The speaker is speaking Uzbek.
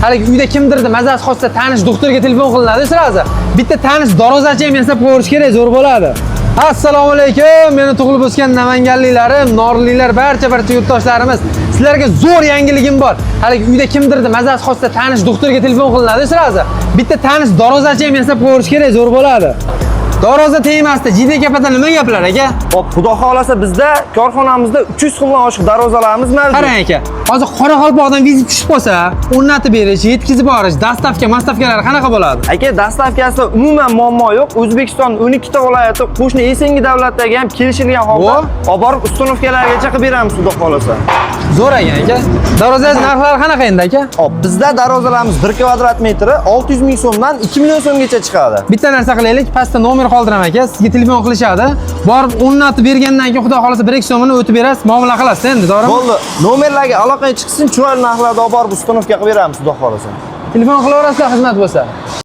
Hali uyda kimdirdi mazasi qochsa tanish doktorga telefon qilinadi sirazi. Bitta tanish dorozachi ham yasab qo'yish kerak, zo'r bo'ladi. Assalomu alaykum. Meni tug'ilib o'sgan namanganliklarim, norlilar, barcha yurtdoshlarimiz. Sizlarga zo'r yangiligim bor. Hali uyda kimdirdi mazasi qochsa tanish doktorga telefon qilinadi sirazi. Bitta tanish dorozachi ham yasab qo'yish kerak, zo'r bo'ladi. Doroza tegmasdi. Jiddiy gapda nima gaplar aka? Hop, xudo xolasa bizda korxonamizda 300 xildan oshiq darozalarimiz mavjud. Qarang aka. Hozir Qoraqalpoqdan vizit tushib qolsa, o'rnatib berish, yetkazib borish, dastavkalar qanaqa bo'ladi? Aka, dastavkasida umuman muammo yo'q. O'zbekiston 12 ta viloyati, qo'shni Esengi davlatdagi ham kelishilgan holda olib borib ustanovkalargacha qilib beramiz, xudo xolasa. Zo'r aka. Darozaning narxlari qanaqa endi aka? Hop, bizda darozalarimiz 1 kvadrat metri 600 ming so'mdan 2 million so'mgacha chiqadi. Bitta narsa qilaylik, pastda nomer qoldiraman aka, sizga telefon qilishadi. Borib o'rnatib bergandan keyin xudo xolasa 1-2 so'mini o'tib berasiz, muomala qilasiz endi, to'g'rimi? Bo'ldi. Nomerlarga aloqaga chiqsin, chiroyli narxlarda olib borib ustanovka qilib beramiz, xudo xolasa. Telefon qilaverasizlar xizmat bo'lsa.